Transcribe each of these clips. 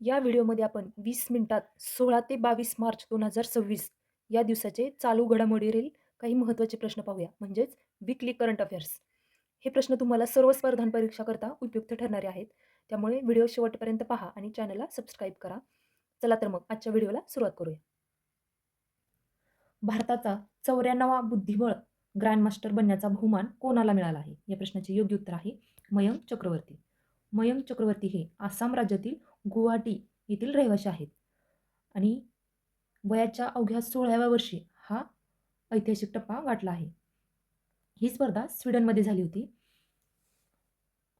या व्हिडिओमध्ये आपण 20 मिनिटात 16 ते 22 मार्च 2026 या दिवसाचे चालू घडामोडीवरील काही महत्त्वाचे प्रश्न पाहूया, म्हणजेच वीकली करंट अफेअर्स. हे प्रश्न तुम्हाला सर्व स्पर्धांपरीक्षाकरता उपयुक्त ठरणारे आहेत. त्यामुळे व्हिडिओ शेवटपर्यंत पहा आणि चॅनलला सबस्क्राईब करा. चला तर मग आजच्या व्हिडिओला सुरुवात करूया. भारताचा 94वा बुद्धिबळ ग्रँडमास्टर बनण्याचा बहुमान कोणाला मिळाला आहे? या प्रश्नाचे योग्य उत्तर आहे मयंक चक्रवर्ती. मयंक चक्रवर्ती हे आसाम राज्यातील गुवाहाटी येथील रहिवासी आहेत आणि वयाच्या अवघ्या 16व्या वर्षी हा ऐतिहासिक टप्पा गाठला आहे. ही स्पर्धा स्वीडनमध्ये झाली होती.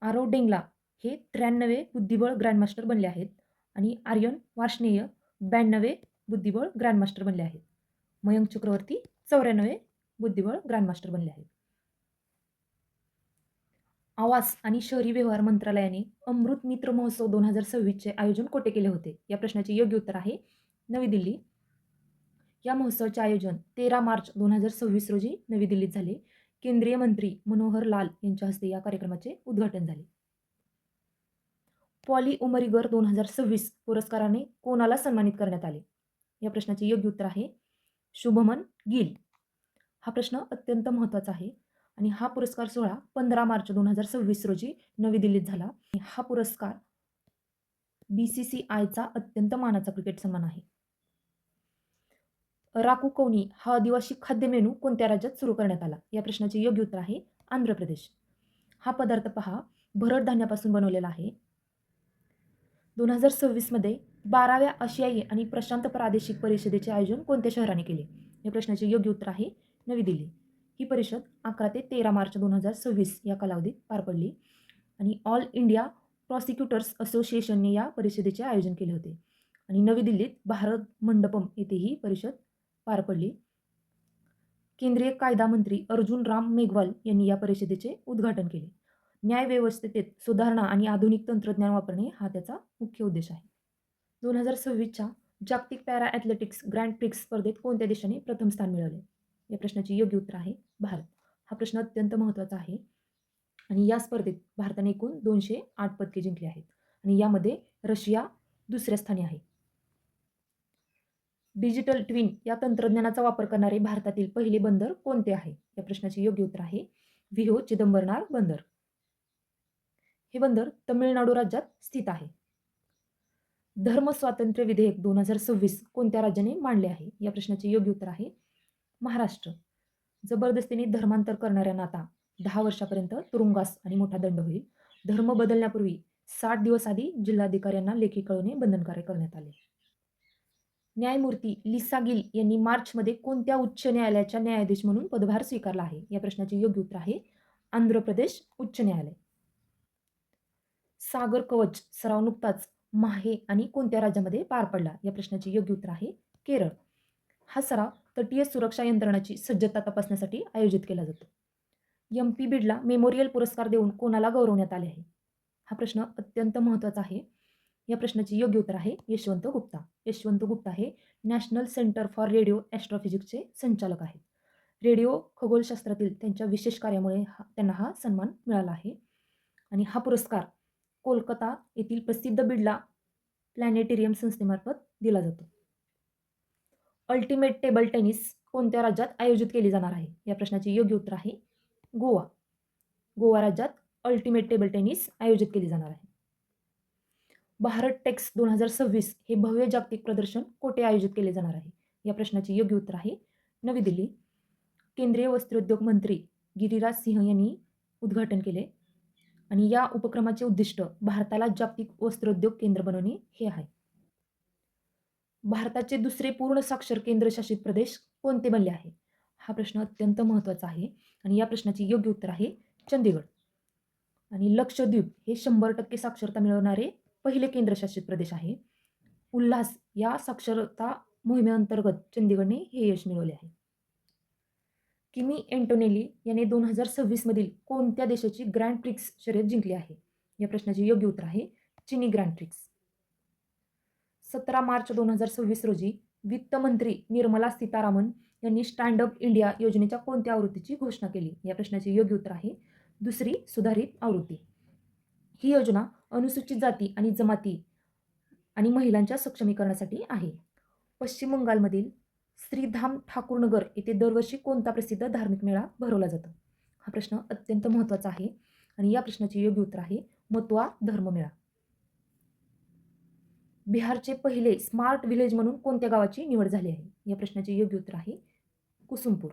आरो डेंगला हे 93वे बुद्धिबळ ग्रँडमास्टर बनले आहेत आणि आर्यन वार्ष्णेय 92वे बुद्धिबळ ग्रँडमास्टर बनले आहेत. मयंक चक्रवर्ती 94वे बुद्धिबळ ग्रँडमास्टर बनले आहेत. आवास आणि शहरी व्यवहार मंत्रालयाने अमृत मित्र महोत्सव 2026चे आयोजन कोठे केले होते? या प्रश्नाचे योग्य उत्तर आहे नवी दिल्ली. या महोत्सवाचे आयोजन 13 मार्च 2026 रोजी नवी दिल्लीत झाले. केंद्रीय मंत्री मनोहर लाल यांच्या हस्ते या कार्यक्रमाचे उद्घाटन झाले. पॉली उमरीगर 2026 पुरस्काराने कोणाला सन्मानित करण्यात आले? या प्रश्नाचे योग्य उत्तर आहे शुभमन गिल. हा प्रश्न अत्यंत महत्त्वाचा आहे आणि हा पुरस्कार सोहळा 15 मार्च 2026 रोजी नवी दिल्लीत झाला. हा पुरस्कार BCCIचा अत्यंत मानाचा क्रिकेट सन्मान आहे. राकू कौनी हा आदिवासी खाद्य मेनू कोणत्या राज्यात सुरू करण्यात आला? या प्रश्नाचे योग्य उत्तर आहे आंध्र प्रदेश. हा पदार्थ पहा भरड धान्यापासून बनवलेला आहे. 2026 मध्ये 12व्या आशियाई आणि प्रशांत प्रादेशिक परिषदेचे आयोजन कोणत्या शहराने केले? या प्रश्नाचे योग्य उत्तर आहे नवी दिल्ली. ही परिषद 11 ते 13 मार्च 2026 या कालावधीत पार पडली आणि ऑल इंडिया प्रॉसिक्युटर्स असोसिएशनने या परिषदेचे आयोजन केले होते आणि नवी दिल्लीत भारत मंडपम येथे ही परिषद पार पडली. केंद्रीय कायदा मंत्री अर्जुन राम मेघवाल यांनी या परिषदेचे उद्घाटन केले. न्यायव्यवस्थेत सुधारणा आणि आधुनिक तंत्रज्ञान वापरणे हा त्याचा मुख्य उद्देश आहे. 2026च्या जागतिक पॅरा ॲथलेटिक्स ग्रँड प्रिक्स स्पर्धेत कोणत्या देशाने प्रथम स्थान मिळवले? या प्रश्नाचे योग्य उत्तर आहे भारत. हा प्रश्न अत्यंत महत्त्वाचा आहे आणि या स्पर्धेत भारताने एकूण 208 पदके जिंकली आहेत आणि यामध्ये रशिया दुसऱ्या स्थानी आहे. डिजिटल ट्विन या तंत्रज्ञानाचा वापर करणारे भारतातील पहिले बंदर कोणते आहे? या प्रश्नाचे योग्य उत्तर आहे व्हिओ चिदंबरनार बंदर. हे बंदर तमिळनाडू राज्यात स्थित आहे. धर्म स्वातंत्र्य विधेयक 2026 कोणत्या राज्याने मांडले आहे? या प्रश्नाचे योग्य उत्तर आहे महाराष्ट्र. जबरदस्तीने धर्मांतर करणाऱ्यांना आता 10 वर्षापर्यंत तुरुंगवास आणि मोठा दंड होईल. धर्म बदलण्यापूर्वी 60 दिवस आधी जिल्हाधिकाऱ्यांना लेखी कळवणे बंधनकारक करण्यात आले. न्यायमूर्ती लिसा गिल यांनी मार्चमध्ये कोणत्या उच्च न्यायालयाच्या न्यायाधीश म्हणून पदभार स्वीकारला आहे? या प्रश्नाचे योग्य उत्तर आहे आंध्र प्रदेश उच्च न्यायालय. सागर कवच सराव नुकताच माहे आणि कोणत्या राज्यामध्ये पार पडला? या प्रश्नाचे योग्य उत्तर आहे केरळ. हा सराव तटीय सुरक्षा यंत्रणाची सज्जता तपासण्यासाठी आयोजित केला जातो. MP बिडला मेमोरियल पुरस्कार देऊन कोणाला गौरवण्यात आले आहे? हा प्रश्न अत्यंत महत्त्वाचा आहे. या प्रश्नाचे योग्य उत्तर आहे यशवंत गुप्ता. यशवंत गुप्ता हे नॅशनल सेंटर फॉर रेडिओ ॲस्ट्रोफिजिक्सचे संचालक आहेत. रेडिओ खगोलशास्त्रातील त्यांच्या विशेष कार्यामुळे त्यांना हा सन्मान मिळाला आहे आणि हा पुरस्कार कोलकाता येथील प्रसिद्ध बिर्ला प्लॅनेटेरियम संस्थेमार्फत दिला जातो. अल्टिमेट टेबल टेनिस कोणत्या राज्यात आयोजित केली जाणार आहे? या प्रश्नाचे योग्य उत्तर आहे गोवा. गोवा राज्यात अल्टिमेट टेबल टेनिस आयोजित केली जाणार आहे. भारत टेक्स 2026 हे भव्य जागतिक प्रदर्शन कोठे आयोजित केले जाणार आहे? या प्रश्नाचे योग्य उत्तर आहे नवी दिल्ली. केंद्रीय वस्त्रोद्योग मंत्री गिरिराज सिंह यांनी उद्घाटन केले आणि या उपक्रमाचे उद्दिष्ट भारताला जागतिक वस्त्रोद्योग केंद्र बनवणे हे आहे. भारताचे दुसरे पूर्ण साक्षर केंद्रशासित प्रदेश कोणते बनले आहे? हा प्रश्न अत्यंत महत्त्वाचा आहे आणि या प्रश्नाचे योग्य उत्तर आहे चंदीगड. आणि लक्षद्वीप हे 100% साक्षरता मिळवणारे पहिले केंद्रशासित प्रदेश आहे. उल्हास या साक्षरता मोहिमेअंतर्गत चंदीगडने हे यश मिळवले आहे. किमी एंटोनेली याने 2026 मधील कोणत्या देशाची ग्रँड प्रिक्स शर्यत जिंकली आहे? या प्रश्नाचे योग्य उत्तर आहे चिनी ग्रँड प्रिक्स. 17 मार्च 2026 रोजी वित्त मंत्री निर्मला सीतारामन यांनी स्टँड अप इंडिया योजनेच्या कोणत्या आवृत्तीची घोषणा केली? या प्रश्नाचे योग्य उत्तर आहे दुसरी सुधारित आवृत्ती. ही योजना अनुसूचित जाती आणि जमाती आणि महिलांच्या सक्षमीकरणासाठी आहे. पश्चिम बंगालमधील श्रीधाम ठाकूरनगर येथे दरवर्षी कोणता प्रसिद्ध धार्मिक मेळा भरवला जातो? हा प्रश्न अत्यंत महत्त्वाचा आहे आणि या प्रश्नाचे योग्य उत्तर आहे मतवा धर्ममेळा. बिहारचे पहिले स्मार्ट विलेज म्हणून कोणत्या गावाची निवड झाली आहे? या प्रश्नाचे योग्य उत्तर आहे Kusumpur.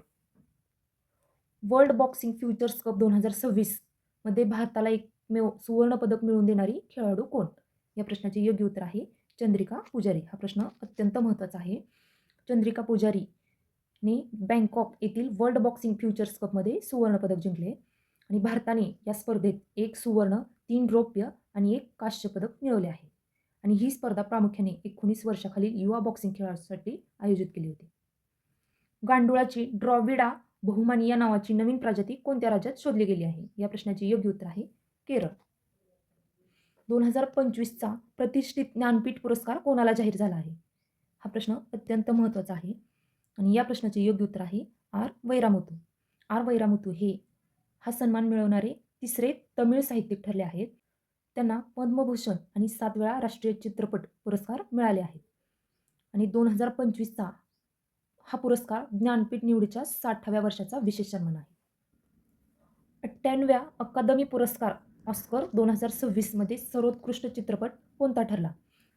World boxing futures cup 2026 मध्ये भारताला एकमेव सुवर्ण पदक मिळवून देणारी खेळाडू कोण? या प्रश्नाचे योग्य उत्तर आहे चंद्रिका पुजारी. हा प्रश्न अत्यंत महत्त्वाचा आहे. चंद्रिका पुजारीने बँकॉक येथील वर्ल्ड बॉक्सिंग फ्युचर्स कपमध्ये सुवर्ण पदक जिंकले आणि भारताने या स्पर्धेत 1 सुवर्ण, 3 रौप्य आणि 1 कांस्य पदक मिळवले आहे. आणि ही स्पर्धा प्रामुख्याने 19 वर्षाखालील युवा बॉक्सिंग खेळाडूंसाठी आयोजित केली होती. गांडुळाची ड्रॉविडा बहुमानी या नावाची नवीन प्रजाती कोणत्या राज्यात शोधली गेली आहे? या प्रश्नाचे योग्य उत्तर आहे केरळ. 2025चा प्रतिष्ठित ज्ञानपीठ पुरस्कार कोणाला जाहीर झाला आहे? हा प्रश्न अत्यंत महत्त्वाचा आहे आणि या प्रश्नाचे योग्य उत्तर आहे आर. वैरामुथू. आर. वैरामुथू हे हा सन्मान मिळवणारे तिसरे तमिळ साहित्यिक ठरले आहेत. त्यांना पद्मभूषण आणि 7 वेळा राष्ट्रीय चित्रपट पुरस्कार मिळाले आहेत आणि 2025चा हा पुरस्कार ज्ञानपीठ निवडीच्या 60व्या वर्षाचा विशेष सन्मान आहे. 98व्या अकादमी पुरस्कार ऑस्कर 2026 मध्ये सर्वोत्कृष्ट चित्रपट कोणता ठरला?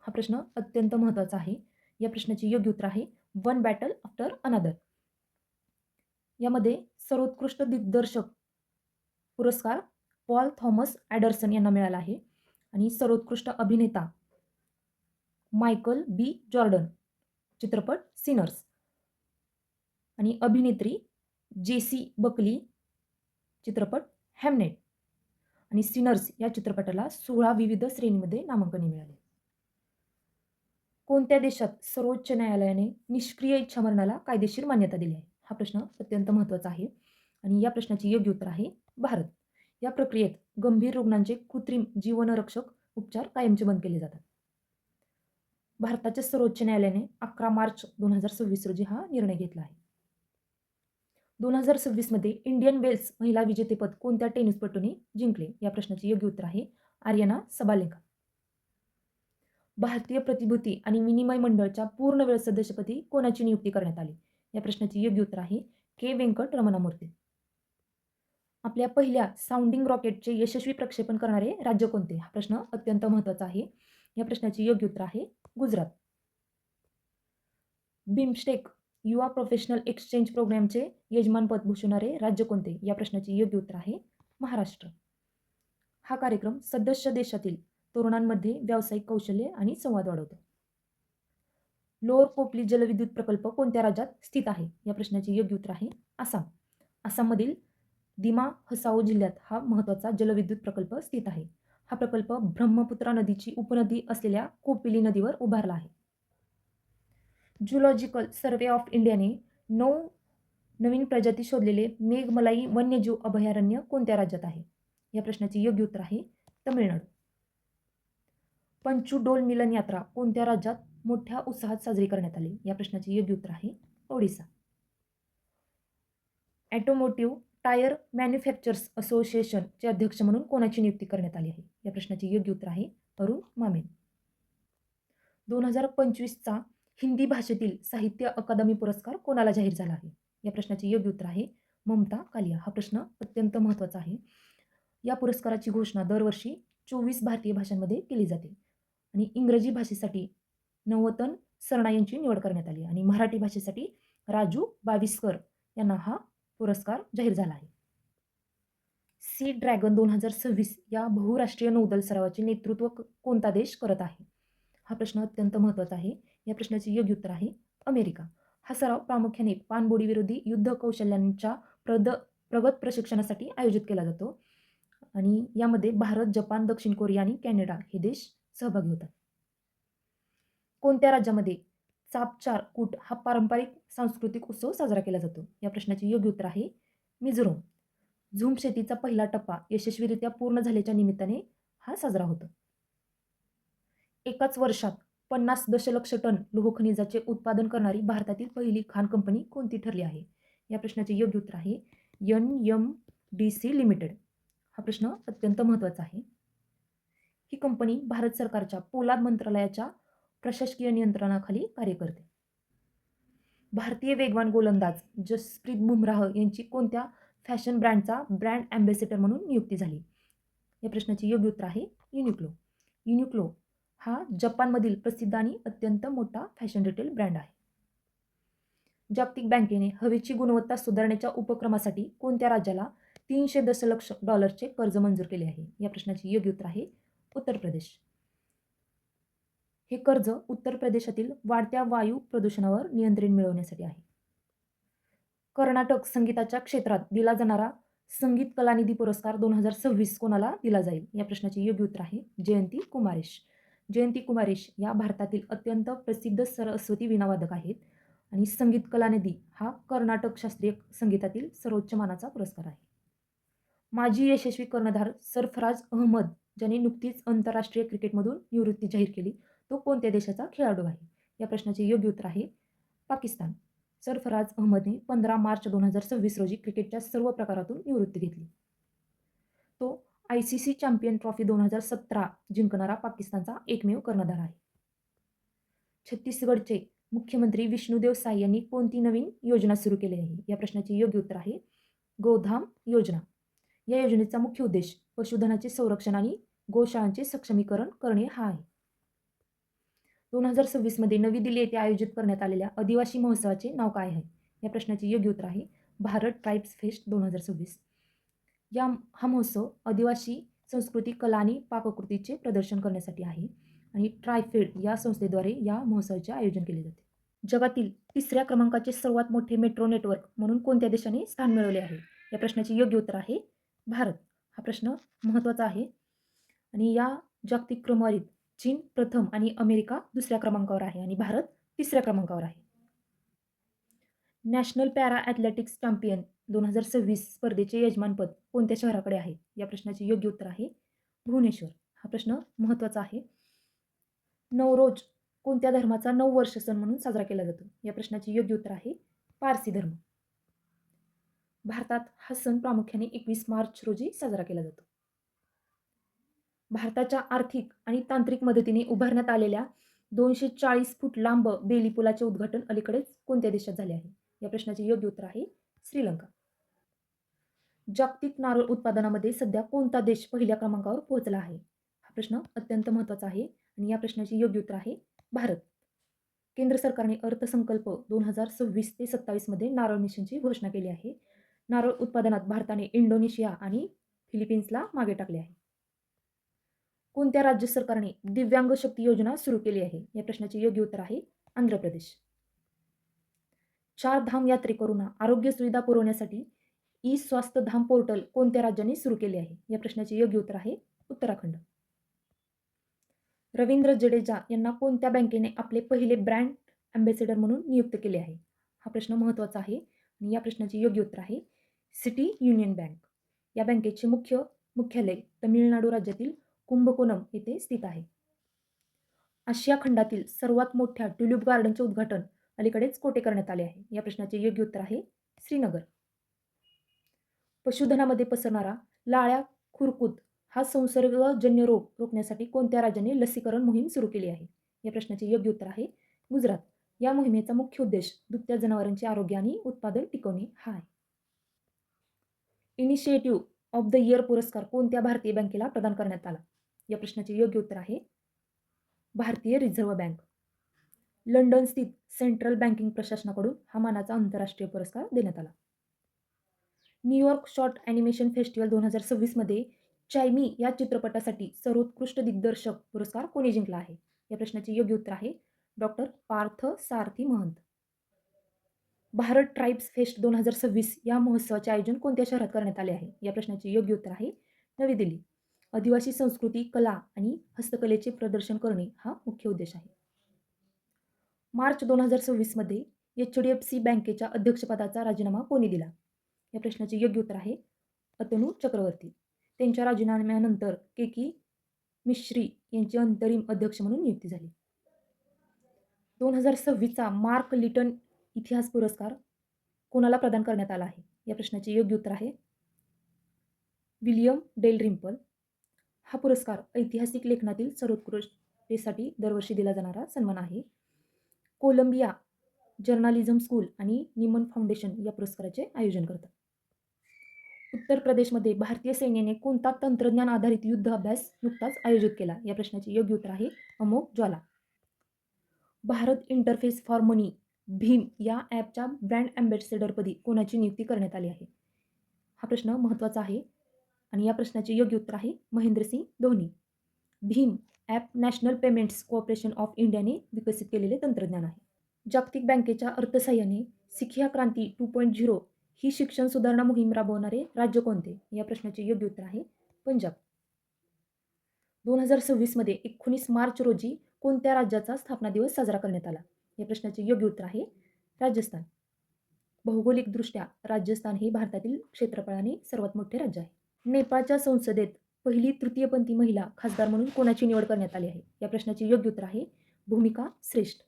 हा प्रश्न अत्यंत महत्त्वाचा आहे. या प्रश्नाचे योग्य उत्तर आहे वन बॅटल आफ्टर अनदर. यामध्ये सर्वोत्कृष्ट दिग्दर्शक पुरस्कार पॉल थॉमस ॲडरसन यांना मिळाला आहे आणि सर्वोत्कृष्ट अभिनेता मायकल बी जॉर्डन, चित्रपट सिनर्स, आणि अभिनेत्री जेसी बकली, चित्रपट हॅमनेट, आणि सिनर्स या चित्रपटाला 16 विविध श्रेणीमध्ये नामांकने मिळाले. कोणत्या देशात सर्वोच्च न्यायालयाने निष्क्रिय इच्छामरणाला कायदेशीर मान्यता दिली आहे? हा प्रश्न अत्यंत महत्त्वाचा आहे आणि या प्रश्नाचे योग्य उत्तर आहे भारत. या प्रक्रियेत गंभीर रुग्णांचे कृत्रिम जीवनरक्षक उपचार कायमचे बंद केले जातात. भारताच्या सर्वोच्च न्यायालयाने 11 मार्च 2026 रोजी हा निर्णय घेतला आहे. 2026 मध्ये इंडियन वेल्स महिला विजेतेपद कोणत्या टेनिसपटूने जिंकले? या प्रश्नाचे योग्य उत्तर आहे आर्यना सबालेंका. भारतीय प्रतिभूती आणि विनिमय मंडळच्या पूर्ण वेळ सदस्यपदी कोणाची नियुक्ती करण्यात आली? या प्रश्नाचे योग्य उत्तर आहे के. व्यंकट रमणामूर्ती. आपल्या पहिल्या साऊंडिंग रॉकेटचे यशस्वी प्रक्षेपण करणारे राज्य कोणते? हा प्रश्न अत्यंत महत्त्वाचा आहे. या प्रश्नाचे योग्य उत्तर आहे गुजरात. बिमस्टेक युवा प्रोफेशनल एक्सचेंज प्रोग्रामचे यजमानपद भूषवणारे राज्य कोणते? या प्रश्नाचे योग्य उत्तर आहे महाराष्ट्र. हा कार्यक्रम सदस्य देशातील तरुणांमध्ये व्यावसायिक कौशल्य आणि संवाद वाढवतो. लोअर कोपली जलविद्युत प्रकल्प कोणत्या राज्यात स्थित आहे? या प्रश्नाचे योग्य उत्तर आहे आसाम. आसाममधील दिमा हसाओ जिल्ह्यात हा महत्त्वाचा जलविद्युत प्रकल्प स्थित आहे. हा प्रकल्प ब्रह्मपुत्रा नदीची उपनदी असलेल्या कोपिली नदीवर उभारला आहे. झूलॉजिकल सर्व्हे ऑफ इंडियाने 9 नवीन प्रजाती शोधलेले मेघमलाई वन्यजीव अभयारण्य कोणत्या राज्यात आहे? या प्रश्नाचे योग्य उत्तर आहे तमिळनाडू. पंचुडोल मिलन यात्रा कोणत्या राज्यात मोठ्या उत्साहात साजरी करण्यात आली? या प्रश्नाचे योग्य उत्तर आहे ओडिसा. ऑटोमोटिव्ह टायर मॅन्युफॅक्चरर्स असोसिएशनचे अध्यक्ष म्हणून कोणाची नियुक्ती करण्यात आली आहे? या प्रश्नाचे योग्य उत्तर आहे अरुण मामेन. 2025चा हिंदी भाषेतील साहित्य अकादमी पुरस्कार कोणाला जाहीर झाला आहे? या प्रश्नाचे योग्य उत्तर आहे ममता कालिया. हा प्रश्न अत्यंत महत्त्वाचा आहे. या पुरस्काराची घोषणा दरवर्षी 24 भारतीय भाषांमध्ये केली जाते आणि इंग्रजी भाषेसाठी नवतन सरना यांची निवड करण्यात आली आणि मराठी भाषेसाठी राजू बाविस्कर यांना हा पुरस्कार जाहीर झाला आहे. सी ड्रॅगन 2026 या बहुराष्ट्रीय नौदल सरावाचे नेतृत्व कोणता देश करत आहे? हा प्रश्न अत्यंत महत्त्वाचा आहे. या प्रश्नाचे योग्य उत्तर आहे अमेरिका. हा सराव प्रामुख्याने पाणबुडी विरोधी युद्ध कौशल्यांच्या प्रगत प्रशिक्षणासाठी आयोजित केला जातो आणि यामध्ये भारत, जपान, दक्षिण कोरिया आणि कॅनडा हे देश सहभागी होतात. कोणत्या राज्यामध्ये चापचार कूट हा पारंपरिक सांस्कृतिक उत्सव साजरा केला जातो? या प्रश्नाचे योग्य उत्तर आहे मिझोरम. झूम शेतीचा पहिला टप्पा यशस्वीरित्या पूर्ण झाल्याच्या निमित्ताने हा साजरा होतो. एकाच वर्षात 50 दशलक्ष टन लोह खनिजाचे उत्पादन करणारी भारतातील पहिली खाण कंपनी कोणती ठरली आहे? या प्रश्नाचे योग्य उत्तर आहे NMDC लिमिटेड. हा प्रश्न अत्यंत महत्त्वाचा आहे. ही कंपनी भारत सरकारच्या पोलाद मंत्रालयाच्या प्रशासकीय नियंत्रणाखाली कार्य करते. भारतीय वेगवान गोलंदाज जसप्रीत बुमराह यांची कोणत्या फॅशन ब्रँडचा ब्रँड अँबॅसेडर म्हणून नियुक्ती झाली? या प्रश्नाचे योग्य उत्तर आहे युनिक्लो. युनिक्लो हा जपानमधील प्रसिद्ध आणि अत्यंत मोठा फॅशन रिटेल ब्रँड आहे. जागतिक बँकेने हवेची गुणवत्ता सुधारण्याच्या उपक्रमासाठी कोणत्या राज्याला 300 दशलक्ष डॉलरचे कर्ज मंजूर केले आहे? या प्रश्नाचे योग्य उत्तर आहे उत्तर प्रदेश. हे कर्ज उत्तर प्रदेशातील वाढत्या वायू प्रदूषणावर नियंत्रण मिळवण्यासाठी आहे. कर्नाटक संगीताच्या क्षेत्रात दिला जाणारा संगीत कलानिधी पुरस्कार 2026 कोणाला दिला जाईल? या प्रश्नाचे योग्य उत्तर आहे जयंती कुमारेश. जयंती कुमारेश या भारतातील अत्यंत प्रसिद्ध सरस्वती वीणावादक आहेत आणि संगीत कलानिधी हा कर्नाटक शास्त्रीय संगीतातील सर्वोच्च मानाचा पुरस्कार आहे. माजी यशस्वी कर्णधार सरफराज अहमद ज्याने नुकतीच आंतरराष्ट्रीय क्रिकेटमधून निवृत्ती जाहीर केली, तो कोणत्या देशाचा खेळाडू आहे? या प्रश्नाचे योग्य उत्तर आहे पाकिस्तान. सरफराज अहमदने 15 मार्च 2026 रोजी क्रिकेटच्या सर्व प्रकारातून निवृत्ती घेतली. तो ICC चॅम्पियन ट्रॉफी 2017 जिंकणारा पाकिस्तानचा एकमेव कर्णधार आहे. छत्तीसगडचे मुख्यमंत्री विष्णुदेव साय यांनी कोणती नवीन योजना सुरू केली आहे? या प्रश्नाचे योग्य उत्तर आहे गोधाम योजना. या योजनेचा मुख्य उद्देश पशुधनाचे संरक्षण आणि गोशाळांचे सक्षमीकरण करणे हा आहे. 2026 मध्ये नवी दिल्ली येथे आयोजित करण्यात आलेल्या आदिवासी महोत्सवाचे नाव काय आहे? या प्रश्नाचे योग्य उत्तर आहे भारत ट्राईब्स फेस्ट 2026. हा महोत्सव आदिवासी संस्कृती, कला आणि पाककृतीचे प्रदर्शन करण्यासाठी आहे आणि ट्रायफेड या संस्थेद्वारे या महोत्सवाचे आयोजन केले जाते. जगातील 3ऱ्या क्रमांकाचे सर्वात मोठे मेट्रो नेटवर्क म्हणून कोणत्या देशाने स्थान मिळवले आहे? या प्रश्नाचे योग्य उत्तर आहे भारत. हा प्रश्न महत्त्वाचा आहे आणि या जागतिक क्रमवारीत चीन प्रथम आणि अमेरिका 2ऱ्या क्रमांकावर आहे आणि भारत 3ऱ्या क्रमांकावर आहे. नॅशनल पॅरा ॲथलेटिक्स चॅम्पियन 2026 स्पर्धेचे यजमानपद कोणत्या शहराकडे आहे? या प्रश्नाचे योग्य उत्तर आहे भुवनेश्वर. हा प्रश्न महत्त्वाचा आहे. नवरोज कोणत्या धर्माचा नववर्ष सण म्हणून साजरा केला जातो? या प्रश्नाचे योग्य उत्तर आहे पारसी धर्म. भारतात हा सण प्रामुख्याने 21 मार्च रोजी साजरा केला जातो. भारताच्या आर्थिक आणि तांत्रिक मदतीने उभारण्यात आलेल्या 240 फूट लांब बेली पुलाचे उद्घाटन अलीकडेच कोणत्या देशात झाले आहे? या प्रश्नाचे योग्य उत्तर आहे श्रीलंका. जागतिक नारळ उत्पादनामध्ये सध्या कोणता देश पहिल्या क्रमांकावर पोहोचला आहे? हा प्रश्न अत्यंत महत्त्वाचा आहे आणि या प्रश्नाचे योग्य उत्तर आहे भारत. केंद्र सरकारने अर्थसंकल्प 2026 ते 27 मध्ये नारळ मिशनची घोषणा केली आहे. नारळ उत्पादनात भारताने इंडोनेशिया आणि फिलिपिन्सला मागे टाकले आहे. कोणत्या राज्य सरकारने दिव्यांग शक्ती योजना सुरू केली आहे? या प्रश्नाचे योग्य उत्तर आहे आंध्र प्रदेश. 4 धाम यात्रेकरूंना आरोग्य सुविधा पुरवण्यासाठी स्वास्थ्य धाम पोर्टल कोणत्या राज्याने सुरू केले आहे? या प्रश्नाचे योग्य उत्तर आहे उत्तराखंड. रवींद्र जडेजा यांना कोणत्या बँकेने आपले पहिले ब्रँड अँबॅसेडर म्हणून नियुक्त केले आहे? हा प्रश्न महत्त्वाचा आहे आणि या प्रश्नाचे योग्य उत्तर आहे सिटी युनियन बँक. या बँकेचे मुख्यालय तमिळनाडू राज्यातील कुंभकोणम येथे स्थित आहे. आशिया खंडातील सर्वात मोठ्या ट्युलिप गार्डनचे उद्घाटन अलीकडेच कोठे करण्यात आले आहे? या प्रश्नाचे योग्य उत्तर आहे श्रीनगर. पशुधनामध्ये पसरणारा लाळ्या खुरकूत हा संसर्गजन्य रोग रोखण्यासाठी कोणत्या राज्याने लसीकरण मोहीम सुरू केली आहे? या प्रश्नाचे योग्य उत्तर आहे गुजरात. या मोहिमेचा मुख्य उद्देश दुभत्या जनावरांचे आरोग्य आणि उत्पादन टिकवणे हा आहे. इनिशिएटिव्ह ऑफ द इयर पुरस्कार कोणत्या भारतीय बँकेला प्रदान करण्यात आला? या प्रश्नाचे योग्य उत्तर आहे भारतीय रिझर्व्ह बँक. लंडन स्थित सेंट्रल बँकिंग प्रशासनाकडून हा मानाचा आंतरराष्ट्रीय पुरस्कार देण्यात आला. न्यूयॉर्क शॉर्ट ॲनिमेशन फेस्टिवल 2026 मध्ये चायमी या चित्रपटासाठी सर्वोत्कृष्ट दिग्दर्शक पुरस्कार कोणी जिंकला आहे? या प्रश्नाचे योग्य उत्तर आहे डॉक्टर पार्थ सारथी महंत. भारत ट्राईब्स फेस्ट 2026 या महोत्सवाचे आयोजन कोणत्या शहरात करण्यात आले आहे? या प्रश्नाचे योग्य उत्तर आहे नवी दिल्ली. आदिवासी संस्कृती, कला आणि हस्तकलेचे प्रदर्शन करणे हा मुख्य उद्देश आहे. मार्च 2026 मध्ये HDFC बँकेच्या अध्यक्षपदाचा राजीनामा कोणी दिला? या प्रश्नाचे योग्य उत्तर आहे अतनू चक्रवर्ती. त्यांच्या राजीनाम्यानंतर केकी मिश्री यांची अंतरिम अध्यक्ष म्हणून नियुक्ती झाली. 2026चा मार्क लिटन इतिहास पुरस्कार कोणाला प्रदान करण्यात आला आहे? या प्रश्नाचे योग्य उत्तर आहे विलियम डेलरिम्पल. हा पुरस्कार ऐतिहासिक लेखनातील सर्वोत्कृष्ट पेसाठी दरवर्षी दिला जाणारा सन्मान आहे. कोलंबिया जर्नालिझम स्कूल आणि निमन फाउंडेशन या पुरस्काराचे आयोजन करतात. उत्तर प्रदेशमध्ये भारतीय सैन्याने कोणता तंत्रज्ञान आधारित युद्ध अभ्यास नुकताच आयोजित केला? या प्रश्नाचे योग्य उत्तर आहे अमोघ ज्वाला. भारत इंटरफेस फॉर मनी भीम या ॲपच्या ब्रँड अँबॅसेडरपदी कोणाची नियुक्ती करण्यात आली आहे? हा प्रश्न महत्त्वाचा आहे आणि या प्रश्नाचे योग्य उत्तर आहे Mahendra Singh Dhoni. Bhim app national payments corporation of इंडियाने विकसित केलेले तंत्रज्ञान आहे. जागतिक बँकेच्या अर्थसहाय्याने शिक्षा क्रांती 2.0 ही शिक्षण सुधारणा मोहीम राबवणारे राज्य कोणते? या प्रश्नाचे योग्य उत्तर आहे पंजाब. 2026 मध्ये 19 मार्च रोजी कोणत्या राज्याचा स्थापना दिवस साजरा करण्यात आला? या प्रश्नाचे योग्य उत्तर आहे राजस्थान. भौगोलिकदृष्ट्या राजस्थान हे भारतातील क्षेत्रफळाने सर्वात मोठे राज्य आहे. नेपाळच्या संसदेत पहिली तृतीयपंथी महिला खासदार म्हणून कोणाची निवड करण्यात आली आहे? या प्रश्नाचे योग्य उत्तर आहे भूमिका श्रेष्ठ.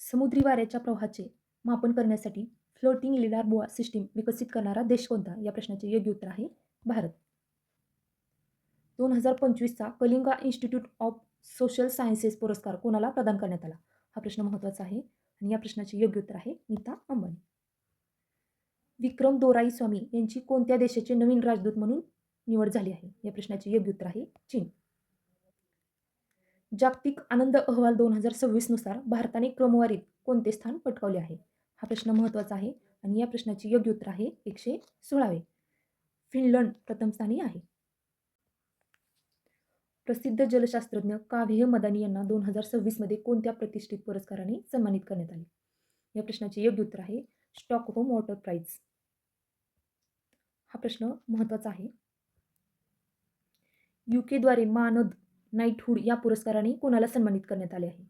समुद्री वाऱ्याच्या प्रवाहाचे मापन करण्यासाठी फ्लोटिंग लिडार बुआ सिस्टीम विकसित करणारा देश कोणता? या प्रश्नाचे योग्य उत्तर आहे भारत. 2025चा Kalinga institute of social sciences पुरस्कार कोणाला प्रदान करण्यात आला? हा प्रश्न महत्त्वाचा आहे आणि या प्रश्नाचे योग्य उत्तर आहे नीता अंबानी. विक्रम दोराईस्वामी यांची कोणत्या देशाचे नवीन राजदूत म्हणून निवड झाली आहे? या प्रश्नाचे योग्य उत्तर आहे चीन. जागतिक आनंद अहवाल 2026 नुसार भारताने क्रमवारीत कोणते स्थान पटकावले आहे? हा प्रश्न महत्त्वाचा आहे आणि या प्रश्नाचे योग्य उत्तर आहे 116वे. फिनलंड प्रथम स्थानी आहे. प्रसिद्ध जलशास्त्रज्ञ काव्य मदानी यांना 2026 मध्ये कोणत्या प्रतिष्ठित पुरस्काराने सन्मानित करण्यात आले? या प्रश्नाचे योग्य उत्तर आहे स्टॉकहोम वॉटर प्राइज. हा प्रश्न महत्त्वाचा आहे. यूकेद्वारे मानद नाईटहूड या पुरस्काराने कोणाला सन्मानित करण्यात आले आहे?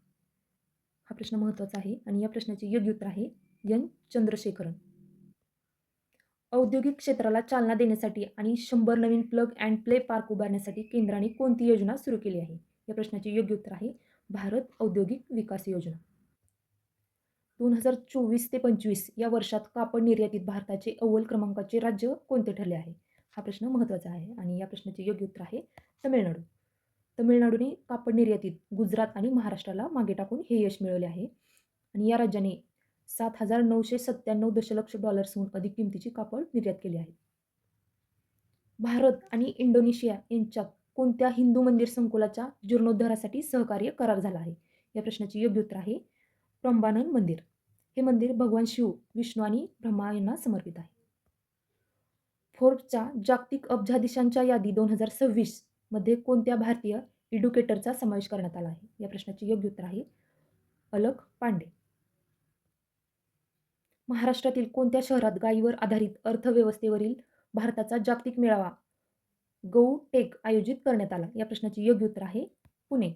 हा प्रश्न महत्त्वाचा आहे आणि या प्रश्नाचे योग्य उत्तर आहे एन चंद्रशेखरन. औद्योगिक क्षेत्राला चालना देण्यासाठी आणि 100 नवीन प्लग अँड प्ले पार्क उभारण्यासाठी केंद्राने कोणती योजना सुरू केली आहे? या प्रश्नाचे योग्य उत्तर आहे भारत औद्योगिक विकास योजना. 2024 ते 25 या वर्षात कापड निर्यातीत भारताचे अव्वल क्रमांकाचे राज्य कोणते ठरले आहे? हा प्रश्न महत्त्वाचा आहे आणि या प्रश्नाचे योग्य उत्तर आहे तमिळनाडू. तमिळनाडूने कापड निर्यातीत गुजरात आणि महाराष्ट्राला मागे टाकून हे यश मिळवले आहे आणि या राज्याने 7,997 दशलक्ष डॉलर्सहून अधिक किमतीची कापड निर्यात केली आहे. भारत आणि इंडोनेशिया यांच्यात कोणत्या हिंदू मंदिर संकुलाच्या जीर्णोद्धारासाठी सहकार्य करार झाला आहे? या प्रश्नाचे योग्य उत्तर आहे प्रंबानन मंदिर. हे मंदिर भगवान शिव, विष्णू आणि ब्रह्मा यांना समर्पित आहे. फोर्ब्सच्या जागतिक अब्जाधीशांच्या यादी 2026 मध्ये कोणत्या भारतीय एड्युकेटरचा समावेश करण्यात आला आहे? या प्रश्नाचे योग्य उत्तर आहे अलक पांडे. महाराष्ट्रातील कोणत्या शहरात गायीवर आधारित अर्थव्यवस्थेवरील भारताचा जागतिक मेळावा गौ टेक आयोजित करण्यात आला? या प्रश्नाचे योग्य उत्तर आहे पुणे.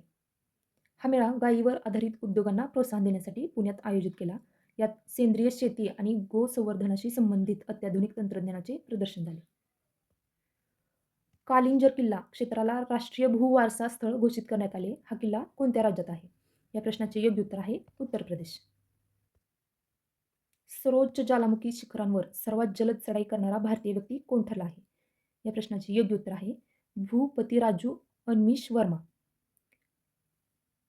हा मेळा गायीवर आधारित उद्योगांना प्रोत्साहन देण्यासाठी पुण्यात आयोजित केला. यात सेंद्रिय शेती आणि गो संवर्धनाशी संबंधित अत्याधुनिक तंत्रज्ञानाचे प्रदर्शन झाले. कालिंजर किल्ला क्षेत्राला राष्ट्रीय भूवारसा स्थळ घोषित करण्यात आले. हा किल्ला कोणत्या राज्यात आहे? या प्रश्नाचे योग्य उत्तर आहे उत्तर प्रदेश. सर्वोच्च ज्वालामुखी शिखरांवर सर्वात जलद चढाई करणारा भारतीय व्यक्ती कोण ठरला आहे? या प्रश्नाचे योग्य उत्तर आहे भूपतिराजू अनमिश वर्मा.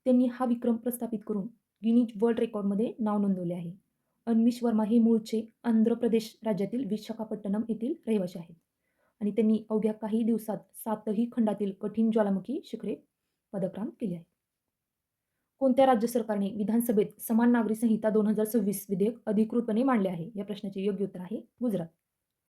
त्यांनी हा विक्रम प्रस्थापित करून गिनीज वर्ल्ड रेकॉर्डमध्ये नाव नोंदवले आहे. अनमिश वर्मा हे मूळचे आंध्र प्रदेश राज्यातील विशाखापट्टणम येथील रहिवासी आहेत आणि त्यांनी अवघ्या काही दिवसात 7ही खंडातील कठीण ज्वालामुखी शिखरे पदक्रांत केली आहेत. कोणत्या राज्य सरकारने विधानसभेत समान नागरी संहिता 2026 विधेयक अधिकृतपणे मांडले आहे? या प्रश्नाचे योग्य उत्तर आहे गुजरात.